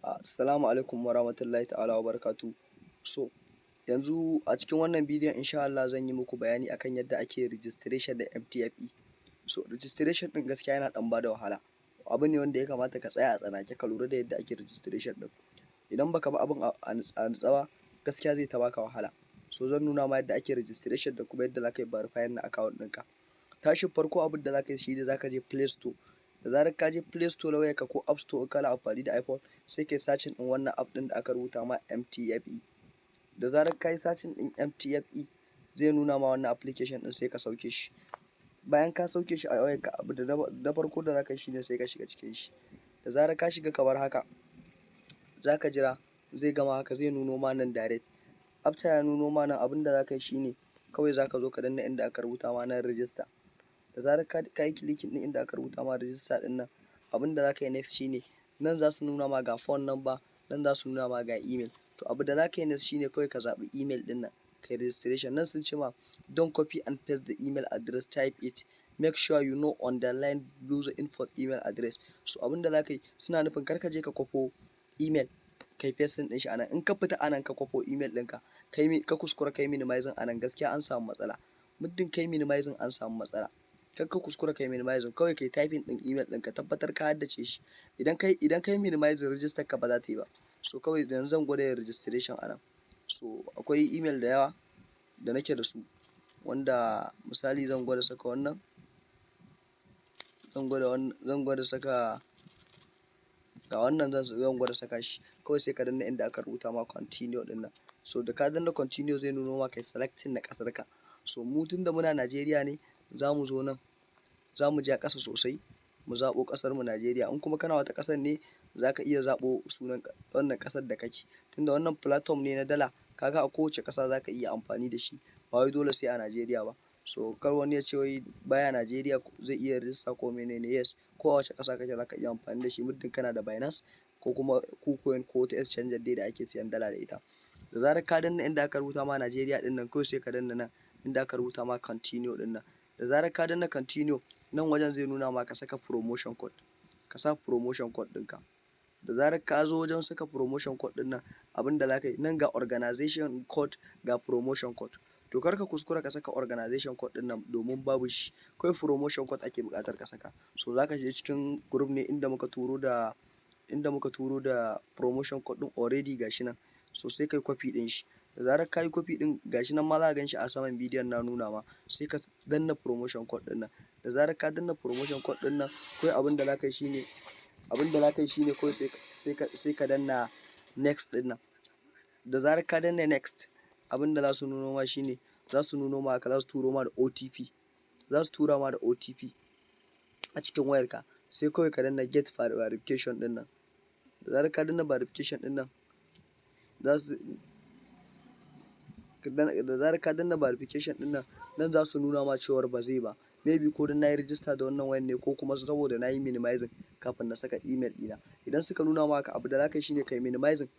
Assalamu alaikum warahmatullahi ta'ala wabarakatuh. So yanzu a cikin wannan bidiyon insha Allah zan yi muku bayani akan yadda ake registration da MTFE. So registration ɗin gaskiya yana ɗan bada wahala. Abu ne wanda ya kamata ka tsaya a tsanake ka lura da yadda ake registration ɗin. Idan baka bi abin a nutse ba gaskiya zai ta baka wahala. So zan nuna ma yadda ake registration da kuma yadda za ka yi verifying na account ɗinka. Tashin farko abin da za ka yi shi ne za ka je Play Store. Da zarar ka je Play Store na wayarka ko App Store in kana amfani da iPhone sai kai searching ɗin wannan app ɗin da aka rubuta ma MTFE. Da zarar ka yi searching ɗin MTFE zai nuna ma wannan application ɗin sai ka sauke shi. Bayan ka sauke shi a wayarka abu da farko da za ka yi shi ne sai ka shiga cikin shi. Da zarar ka shiga kamar haka za ka jira zai gama haka zai nuno ma nan direct. After ya nuno ma nan abin da za ka yi shi ne kawai za ka zo ka danna inda aka rubuta ma nan register. Da zarar ka yi clicking ɗin inda aka rubuta ma register ɗin nan abin da za ka yi next shi ne nan za su nuna ma ga phone number, nan za su nuna ma ga email. To abu da za ka yi next shi ne kawai ka zaɓi email ɗin nan kai registration. Nan sun ce ma don copy and paste the email address, type it, make sure you know underline below the info email address. So abin da za ka yi suna nufin kar ka je ka kwafo email kai pasting ɗin shi anan. In ka fita anan ka kwafo email ɗinka ka kuskura kai minimizing anan gaskiya an samu matsala. Muddin kai minimizing an samu matsala. Kar ka kuskura kai minimizing kawai kai typing ɗin email ɗin ka tabbatar ka haddace shi. Idan kai minimizing register ka ba za ta yi ba. So kawai yanzu zan gwada yin registration anan. So akwai email da yawa da nake da su wanda misali zan gwada saka wannan, zan gwada saka ga wannan zan gwada saka shi. Kawai sai ka danna inda aka rubuta ma continue ɗin nan. So da ka danna continue zai nuno ma kai selecting na ƙasar ka. So mu tunda muna Najeriya ne za mu zo nan za mu ja ƙasa sosai mu zaɓo ƙasar mu Najeriya. In kuma kana wata ƙasar ne za ka iya zaɓo sunan wannan ƙasar da kake. Tunda wannan platform ne na dala kaga a kowace ƙasa za ka iya amfani da shi ba wai dole sai a Najeriya ba. So kar wani ya ce wai baya Najeriya zai iya register ko menene, yes ko a wace ƙasa kake za ka iya amfani da shi muddin kana da Binance ko kuma KuCoin ko wata exchange dai da ake siyan dala da ita. Da zarar ka danna inda aka rubuta ma Najeriya ɗin nan kawai sai ka danna nan inda aka rubuta ma continue ɗin nan. Da zarar ka danna continue nan wajen zai nuna ma ka saka promotion code. Ka sa promotion code ɗinka. Da zarar ka zo wajen saka promotion code ɗin nan abin da za ka yi nan ga organization code ga promotion code. To kar ka kuskura ka saka organization code ɗin nan domin babu shi. Kawai promotion code ake buƙatar ka saka. So za ka je cikin group ne inda muka turo da promotion code ɗin already gashi nan. So sai kai copy ɗin shi. Da zarar ka yi copy ɗin gashi nan ma za ka gan shi a saman bidiyon na nuna ma sai ka danna promotion code ɗin nan. Da zarar ka danna promotion code ɗin nan kawai abin da za ka yi shi ne kawai sai ka danna next ɗin nan. Da zarar ka danna next abin da za su nuno ma shi ne za su nuno ma ka za su turo ma da OTP. Za su tura ma da OTP a cikin wayarka sai kawai ka danna get verification ɗin nan. Da zarar ka danna verification ɗin nan da zarar ka danna verification ɗin nan nan za su nuna ma cewar ba zai ba. Maybe ko dan na yi register da wannan wayan ne ko kuma saboda na yi minimizing kafin na saka email ɗina. Idan suka nuna maka abu da za ka yi shi ne kai minimizing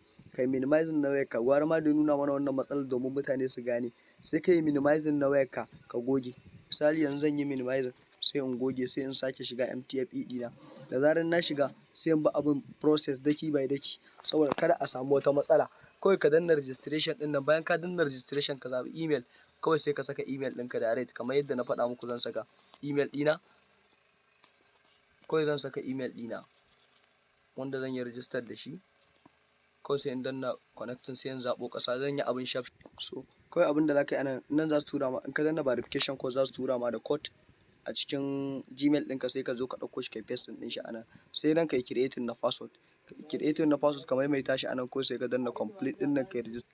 na wayarka. Gwara ma da nuna mana wannan matsalar domin mutane su gane. Sai ka yi minimizing na wayarka ka goge. Misali yanzu zan yi minimizing sai in goge sai in sake shiga MTFE ɗina. Da zarar na shiga sai in bi abin process daki by daki saboda kada a samu wata matsala. Kawai ka danna registration ɗin nan bayan ka danna registration ka zaɓi email kawai sai ka saka email ɗinka direct kamar yadda na faɗa muku zan saka email ɗina. Kawai zan saka email ɗina wanda zan yi register da shi. Kawai sai in danna connecting sai in zaɓo ƙasa zan yi abin sharp. So kawai abin da za ka yi anan nan za su tura ma in ka danna verification code za su tura ma da code a cikin Gmail ɗinka sai ka zo ka ɗauko shi kai paste ɗin shi anan. Sai nan kai creating na password. Creating na password ka maimaita shi anan kawai sai ka danna complete ɗin nan kai register.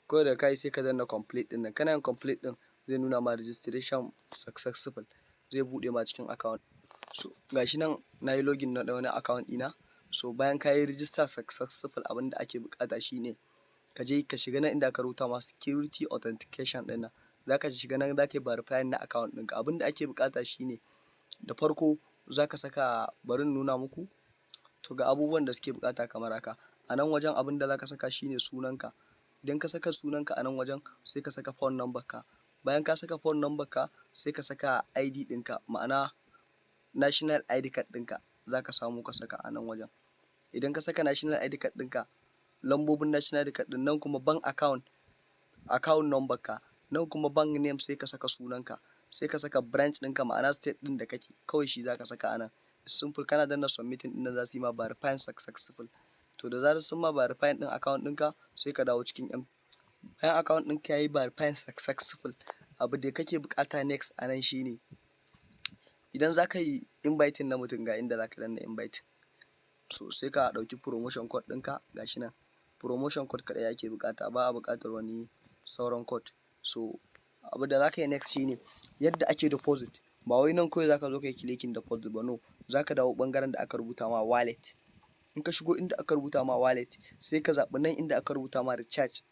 Kawai da ka yi sai ka danna complete ɗin nan. Kana yin complete ɗin zai nuna ma registration successful. Zai buɗe ma cikin account. So gashi nan na yi login na wani account ɗina. So bayan ka yi register successful abin da ake buƙata shi ne ka je ka shiga nan inda aka rubuta ma security authentication ɗin nan. Za ka shiga nan za ka yi verifying na account ɗinka. Abin da ake buƙata shi ne da farko za ka saka bari in nuna muku. To ga abubuwan da suke buƙata kamar haka. A nan wajen abin da za ka saka shi ne sunanka. Idan ka saka sunanka a nan wajen sai ka saka phone number ka. Bayan ka saka phone number ka sai ka saka ID ɗinka ma'ana national ID card ɗinka za ka samu ka saka a nan wajen. idan ka saka national ID card ɗinka, lambobin national ID card ɗin, nan kuma bank account number ka, nan kuma bank name sai ka saka sunanka, sai ka saka branch ɗinka ma'ana state ɗin da kake, kawai shi za ka saka anan. Simple, kana danna submitting ɗin nan za su yi ma verifying successful. To da zarar sun ma verifying ɗin account ɗinka sai ka dawo cikin bayan account ɗinka ya yi verifying successful, abu da kake buƙata next a nan shine idan za ka yi inviting na mutum ga inda za ka danna invite. So sai ka ɗauki promotion code ɗinka gashi nan, promotion code kaɗai ake buƙata, ba a buƙatar wani sauran code. So abu da za ka yi next shine yadda ake deposit, ba wai nan kawai za ka zo ka yi clicking deposit ba, no, za ka dawo ɓangaren da aka rubuta ma wallet. In ka shigo inda aka rubuta ma wallet sai ka zaɓi nan inda aka rubuta ma recharge.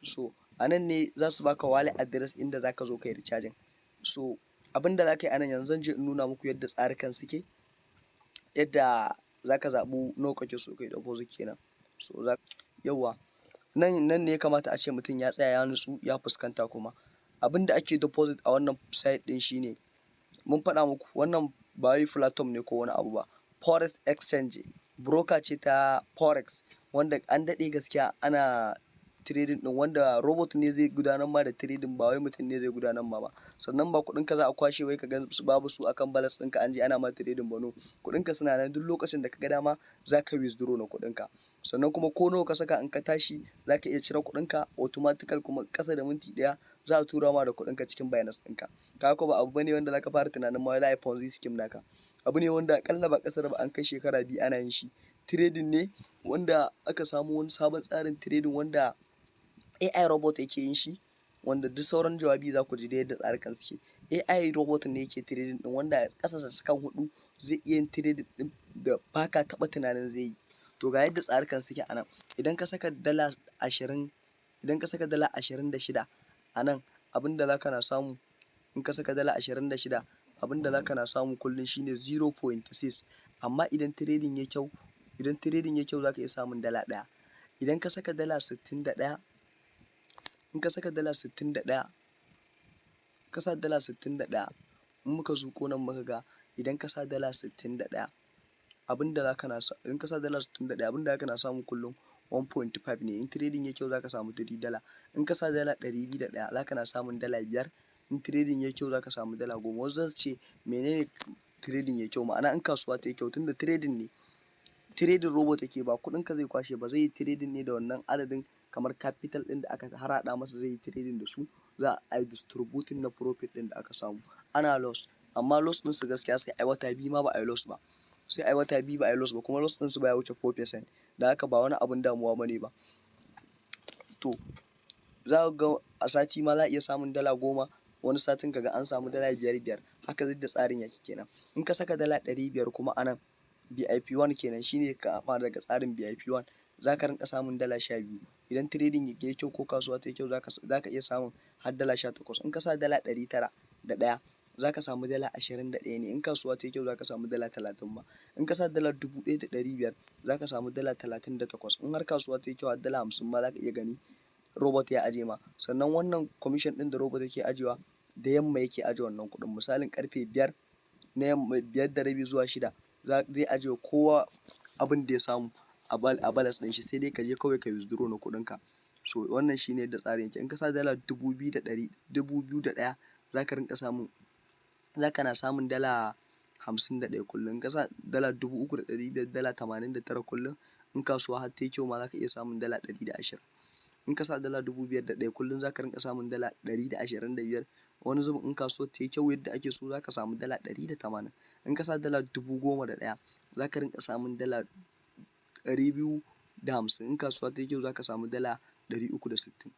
So a nan ne za su baka wallet address inda za ka zo ka yi recharging. So abin da za ka yi a nan yanzu zan je in nuna muku yadda tsarukan suke, yadda za ka zaɓi nawa kake so ka yi deposit kenan. So yawwa nan ne ya kamata a ce mutum ya tsaya ya nutsu ya fuskanta. Kuma abin da ake deposit a wannan site ɗin shine mun faɗa muku, wannan ba wai platform ne ko wani abu ba, forex exchange, broker ce ta forex wanda an daɗe gaskiya ana trading ɗin, wanda robot ne zai gudanar ma da trading, ba wai mutum ne zai gudanar ma ba. Sannan ba kuɗinka za a kwashe wai ka ga babu su akan balance ɗinka an je ana ma trading ba, no, kuɗinka suna nan, duk lokacin da ka ga dama za ka withdraw na kuɗinka. Sannan kuma ko nawa ka saka in ka tashi za ka iya cire kuɗinka automatical, kuma ƙasa da minti ɗaya za a tura ma da kuɗinka cikin Binance ɗinka. Kaga ko ba abu bane wanda za ka fara tunanin ma za a yi Ponzi scheme naka. Abu ne wanda akalla ba ƙasar ba an kai shekara 2 ana yin shi. Trading ne wanda aka samu wani sabon tsarin trading wanda AI robot yake yin shi, wanda duk sauran jawabi za ku ji da yadda tsarukan suke. AI robot ne yake trading ɗin, wanda a ƙasa da sakan 4 zai iya yin trading ɗin da baka taɓa tunanin zai yi. To ga yadda tsarukan suke a nan. Idan ka saka dala 20, idan ka saka dala 26 a nan, abin da za ka na samu, in ka saka dala 26 abin da za ka na samu kullum shine 0.6. Amma idan trading ya kyau, za ka iya samun dala 1. Idan ka saka dala 61, in ka saka dala 61, ka sa dala 61, in muka zuƙo nan muka ga idan ka sa dala 61 abin da za ka na in ka sa dala 61 abin da za ka na samu kullum 1.5 ne. In trading ya kyau za ka samu 3 dala. In ka sa dala 201 za ka na samun dala 5. In trading ya kyau za ka samu dala 10. Wasu za su ce menene trading ya kyau, ma'ana in kasuwa ta yi kyau, tunda trading ne, trading robot yake, ba kuɗinka zai kwashe ba, zai yi trading ne da wannan adadin kamar capital ɗin da aka harhaɗa masa, zai yi trading da su, za a yi distributing na profit ɗin da aka samu. Ana loss, amma loss ɗin su gaskiya sai ai wata 2 ma ba a yi loss ba, sai ai wata 2 ba a yi loss ba, kuma loss ɗin su baya wuce 4%. Da haka ba wani abun damuwa bane ba. To za ka ga a sati ma za a iya samun dala 10, wani satin ka ga an samu dala 5. Haka zai da tsarin yake kenan. In ka saka dala 500 kuma a nan VIP1 kenan, shine ka fara daga tsarin VIP1, za ka rinka samun dala 12. Idan trading ya yi kyau ko kasuwa ta yi kyau za ka iya samun har dala 18. In ka sa dala 901 za ka samu dala 21 ne. In kasuwa ta yi kyau za ka samu dala 30 ma. In ka sa dala 1500 za ka samu dala 38. In har kasuwa ta yi kyau har dala 50 ma za ka iya gani robot ya aje ma. Sannan wannan commission ɗin da robot yake ajewa da yamma yake aje wannan kuɗin, misalin ƙarfe 5 na yamma, 5:30 zuwa 6 zai aje wa kowa abin da ya samu a balance ɗin shi, sai dai ka je kawai ka withdraw na kuɗinka. So wannan shine yadda tsarin yake. In ka sa dala 2001 za ka rinka samun, za ka na samun dala 51 kullum. In ka sa dala 3500 dala 89 kullum. In kasuwa har ta yi kyau ma za ka iya samun dala 120. In ka sa dala 5001 kullum za ka rinka samun dala 125. Wani zubin in kasuwar ta yi kyau yadda ake so za ka samu dala 180. In ka sa dala 10,001 za ka rinka samun dala 250. In kasuwa ta yi kyau za ka samu dala 360.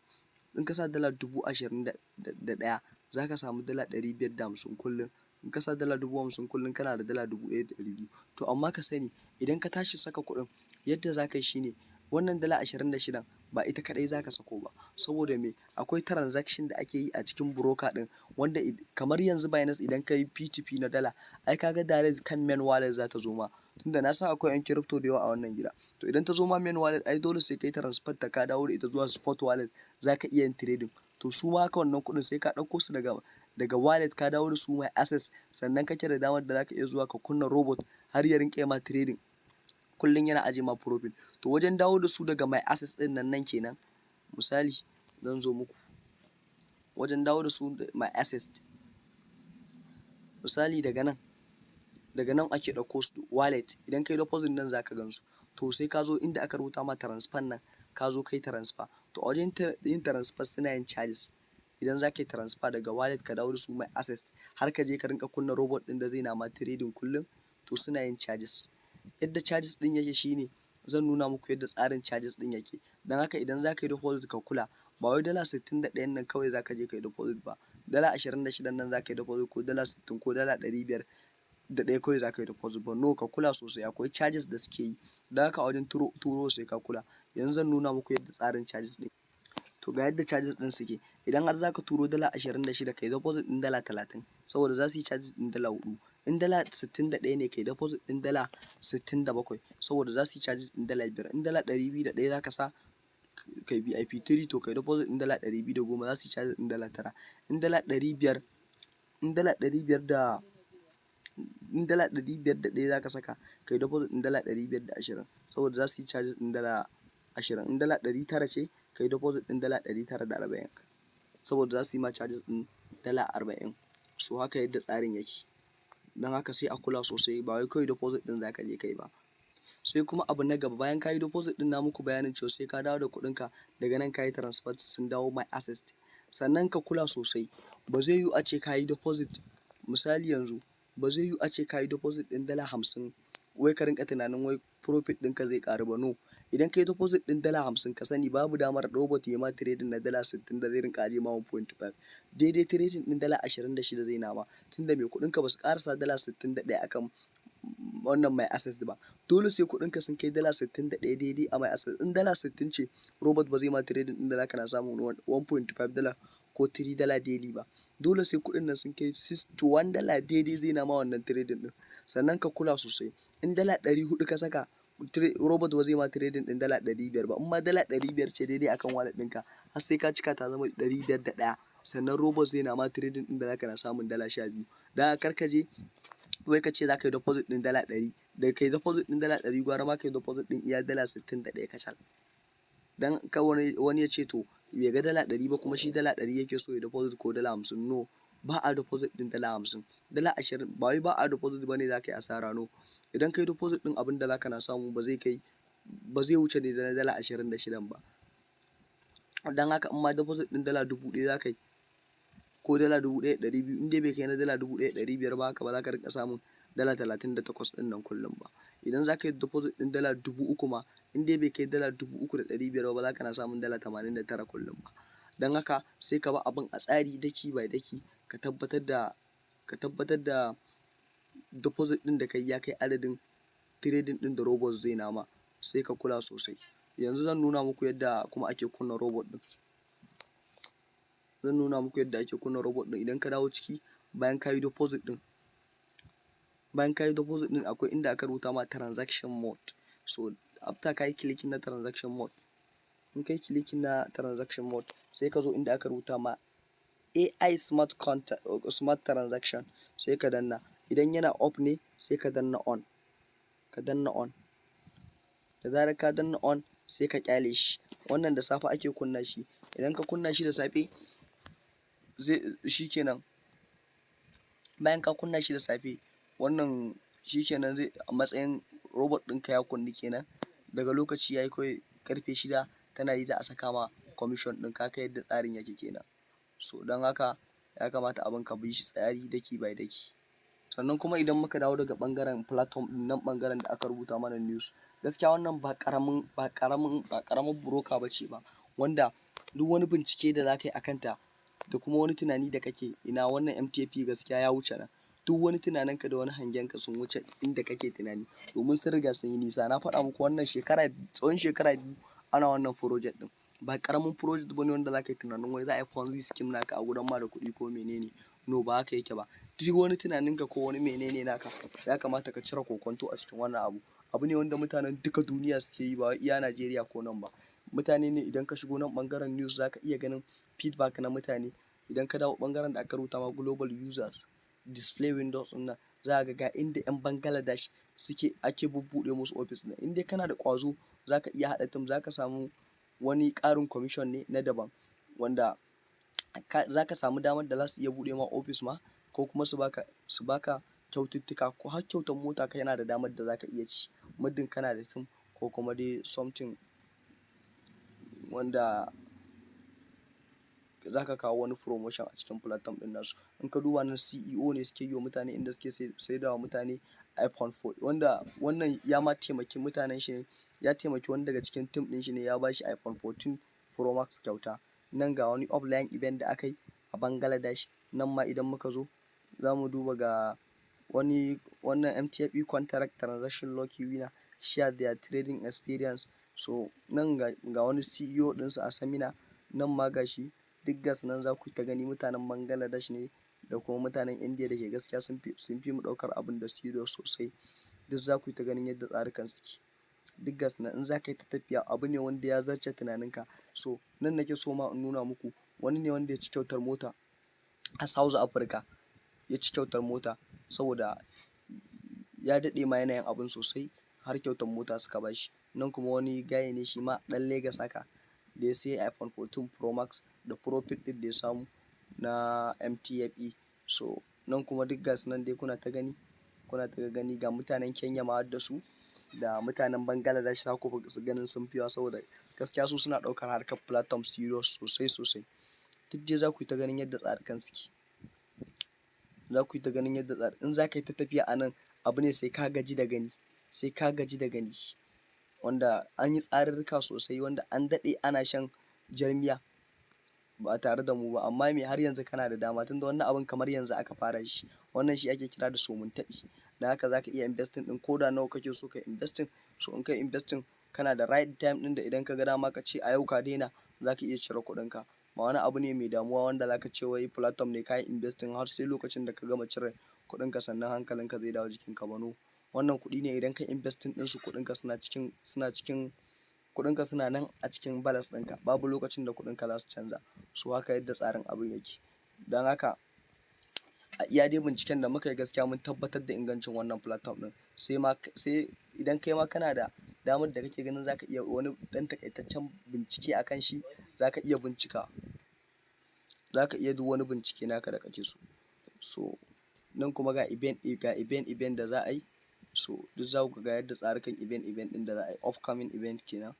In ka sa dala 21,000 za ka samu dala 550 kullum. In ka sa dala 50,000 kullum kana da dala 1,200. To amma ka sani idan ka tashi saka kuɗin, yadda za ka yi shine wannan dala 26 ba ita kaɗai za ka sako ba, saboda me, akwai transaction da ake yi a cikin broker ɗin, wanda kamar yanzu Binance idan ka yi P2P na dala, ai ka ga direct kan main wallet za ta zo ma, tunda na san akwai 'yan crypto da yawa a wannan gida. To idan ta zo ma main wallet, ai dole sai kai transfer ta ka dawo da ita zuwa spot wallet za ka iya yin trading. To su ma haka wannan kuɗin sai ka ɗauko su daga wallet ka dawo da su mai access, sannan kake da damar da za ka iya zuwa ka kunna robot har ya rinƙa ma trading. kullum yana aje ma profit. To wajen dawo da su daga my assets ɗin nan kenan, misali zan zo muku wajen dawo da su my assets, misali daga nan ake ɗauko su wallet. Idan kai deposit nan zaka gan su, to sai ka zo inda aka rubuta ma transfer nan, ka zo kai transfer. To a wajen yin transfer suna yin charges. Idan za ka yi transfer daga wallet ka dawo da su my assets, har ka je ka rinka kunna robot ɗin da zai na ma trading kullum, to suna yin charges. Yadda charges ɗin yake shine, zan nuna muku yadda tsarin charges ɗin yake. Don haka idan za ka yi deposit ka kula, ba wai dala 61 nan kawai za ka je ka yi deposit ba, dala 26 nan za ka yi deposit, ko dala 60 ko dala 501 kawai za ka yi deposit ba. No, ka kula sosai, akwai charges da suke yi. Don haka a wajen turo sai ka kula. Yanzu zan nuna muku yadda tsarin charges ɗin. To ga yadda charges ɗin suke. Idan har za ka turo dala 26 ka yi deposit ɗin dala 30, saboda za su yi charges ɗin dala 4. In dala 61 ne ka yi deposit ɗin dala 67, saboda za su yi charges ɗin dala 5. In dala 201 za ka sa ka yi VIP3, to ka yi deposit ɗin dala 210, za su yi charges ɗin dala 9. In dala 501 za ka saka, ka yi deposit ɗin dala 520, saboda za su yi charges ɗin dala 20. In dala 900 ce, ka yi deposit ɗin dala 940, saboda za su yi ma charges ɗin dala 40. So haka yadda tsarin yake. Don haka sai a kula sosai, ba wai kawai deposit ɗin za ka je kai ba. Sai kuma abu na gaba, bayan ka yi deposit ɗin, na muku bayanin cewa sai ka dawo da kuɗinka daga nan, ka yi transfer sun dawo my assets. Sannan ka kula sosai, ba zai yiwu a ce ka yi deposit, misali yanzu ba zai yiwu a ce ka yi deposit ɗin dala 50, wai ka rinka tunanin wai profit ɗinka zai ƙaru ba. No, idan ka yi deposit ɗin dala 50, ka sani babu damar robot ya ma trading na dala 60 da zai rinka aje ma 1.5. Daidai trading ɗin dala 26 zai nama, tunda mai kuɗinka ba su ƙarasa dala 61 akan wannan my assets ba. Dole sai kuɗinka sun kai dala 61 daidai a my assets. In dala 60 ce, robot ba zai ma trading ɗin da zaka na samun 1.5 dala ko 3 dala daily ba. Dole sai kuɗin nan sun kai 6 to 1 dala daidai zai na ma wannan trading ɗin. Sannan ka kula sosai, in dala 400 ka saka, robot ba zai ma trading ɗin dala 500 ba. In ma dala 500 ce daidai akan wallet ɗinka, har sai ka cika ta zama 501, sannan robot zai na ma trading ɗin da zaka na samun dala 12. Da kar ka je wai ka ce za ka yi deposit ɗin dala 100, da ka yi deposit ɗin dala 100 gwara ma ka yi deposit ɗin iya dala 61 kacal. Dan ka wani ya ce to bai ga dala 100 ba, kuma shi dala 100 yake so ya deposit ko dala 50. No, ba a deposit ɗin dala 50. Dala 20 ba wai ba a deposit ba ne za ka yi asara. No, idan ka yi deposit ɗin abin da za ka na samu ba zai wuce ne da dala 26 ba. Don haka in ma deposit ɗin dala 1000 za ka yi, ko dala 1200, in dai bai kai na dala 1500 ba, haka ba za ka rinka samun dala 38 ɗin nan kullum ba. Idan za ka yi deposit ɗin dala 3000 ma, in dai bai kai dala 3500 ba, za ka na samun dala 89 kullum ba. Don haka sai ka ba abin a tsari daki by daki, ka tabbatar da deposit ɗin da ka yi ya kai adadin trading ɗin da robot zai nama, sai ka kula sosai. Yanzu zan nuna muku yadda kuma ake kunna robot ɗin. Idan ka dawo ciki, bayan ka yi deposit ɗin, akwai inda aka rubuta ma transaction mode. So after ka yi clicking na transaction mode, in ka yi clicking na transaction mode, sai ka zo inda aka rubuta ma AI smart transaction, sai ka danna. Idan yana off ne, sai ka danna on. Da zarar ka danna on, sai ka kyale shi. Wannan da safe ake kunna shi. Idan ka kunna shi da safe, shikenan. Bayan ka kunna shi da safe, wannan shikenan, zai a matsayin robot ɗinka ya kunni kenan. Daga lokaci yayi kawai karfe 6 tana yi, za a saka ma commission ɗin ka. Yadda tsarin yake kenan. So don haka ya kamata abin ka bi shi tsari daki by daki. Sannan kuma idan muka dawo daga ɓangaren platform ɗin nan, ɓangaren da aka rubuta mana news, gaskiya wannan ba ƙaramin broker ba ce ba, wanda duk wani bincike da za ka yi a kanta, da kuma wani tunani da kake, ina wannan MTFE gaskiya ya wuce nan. Duk wani tunaninka da wani hangenka sun wuce inda kake tunani, domin sun riga sun yi nisa. Na faɗa muku wannan tsawon shekara 2 ana wannan project ɗin. Ba ƙaramin project bane wanda za ka yi tunanin wai za a yi Ponzi scheme naka a gudan ma da kuɗi ko menene. No, ba haka yake ba. Duk wani tunaninka ko wani menene naka, ya kamata ka cire kokonto a cikin wannan abu. Abu ne wanda mutanen duka duniya suke yi, ba iya Najeriya ko nan ba. Mutane ne, idan ka shigo nan ɓangaren news za ka iya ganin feedback na mutane. Idan ka dawo ɓangaren da aka rubuta ma global users display windows ɗin nan, za ka ga inda 'yan Bangladesh ake bubbuɗe musu ofis ɗin. In dai kana da ƙwazo za ka iya haɗa team, za ka samu wani ƙarin commission ne na daban, wanda za ka samu damar da za su iya buɗe ma ofis ma, ko kuma su baka kyaututtuka, ko har kyautar mota ka yana da damar da za ka iya ci muddin kana da team, ko kuma dai something wanda za ka kawo wani promotion a cikin platform ɗin nasu. In ka duba nan CEO ne suke yi wa mutane, inda suke saida wa mutane iPhone 4, wanda wannan ya ma taimaki mutanen shi ne, ya taimaki wani daga cikin team ɗin shi ne, ya ba shi iPhone 14 Pro Max kyauta. Nan ga wani offline event da aka yi a Bangladesh, nan ma idan muka zo za mu duba ga wannan MTFE contract transaction lucky winner share their trading experience. So nan ga wani CEO ɗinsu a seminar, nan ma ga shi duk gas nan za ku ta gani mutanen Bangladesh ne da kuma mutanen India da ke gaskiya sun fi mu ɗaukar abin da serious sosai. Duk za ku ta ganin yadda tsarukan suke. Duk gas nan in za ka yi ta tafiya abu ne wanda ya zarce tunaninka. So nan nake so ma in nuna muku wani ne wanda ya ci kyautar mota a South Africa, ya ci kyautar mota saboda ya daɗe ma yana yin abun sosai, har kyautar mota suka ba shi. Nan kuma wani gaye ne shi ma ɗan Lagos haka, da ya sayi iPhone 14 Pro Max da profit ɗin da ya samu na MTFE. So nan kuma duk gas nan dai kuna ta gani ga mutanen Kenya ma har da su, da mutanen Bangladesh za ku su ganin sun fi yawa, saboda gaskiya su suna ɗaukar harkar platform serious sosai. Duk dai za ku yi ta ganin yadda tsarukan suke. Za ku yi ta ganin yadda in za ka yi ta tafiya a nan abu ne sai ka gaji da gani, wanda an yi tsarurruka sosai, wanda an daɗe ana shan jarmiya ba tare da mu ba, amma me har yanzu kana da dama, tunda wannan abun kamar yanzu aka fara shi. Wannan shi ake kira da somin taɓi. Da haka za ka iya investing ɗin ko da nawa kake so ka investing. So in ka investing kana da right time ɗin da idan ka ga dama ka ce a yau ka daina, za ka iya cire kuɗinka. Ba wani abu ne mai damuwa wanda za ka ce wai platform ne ka yi investing har sai lokacin da ka gama cire kuɗinka sannan hankalinka zai dawo jikinka ba. No, wannan kuɗi ne idan ka investing ɗinsu kuɗinka suna nan a cikin balance ɗinka, babu lokacin da kuɗinka za su canza. So haka yadda tsarin abin yake. Don haka a iya dai binciken da muka yi gaskiya mun tabbatar da ingancin wannan platform ɗin. Sai idan kai ma kana da damar da kake ganin za ka iya wani ɗan takaitaccen bincike a kan shi, za ka iya bincika. Za ka iya duk wani bincike naka da kake so. So nan kuma ga event da za a yi. So duk za ku ga yadda tsarukan event ɗin da za a yi, upcoming event kenan.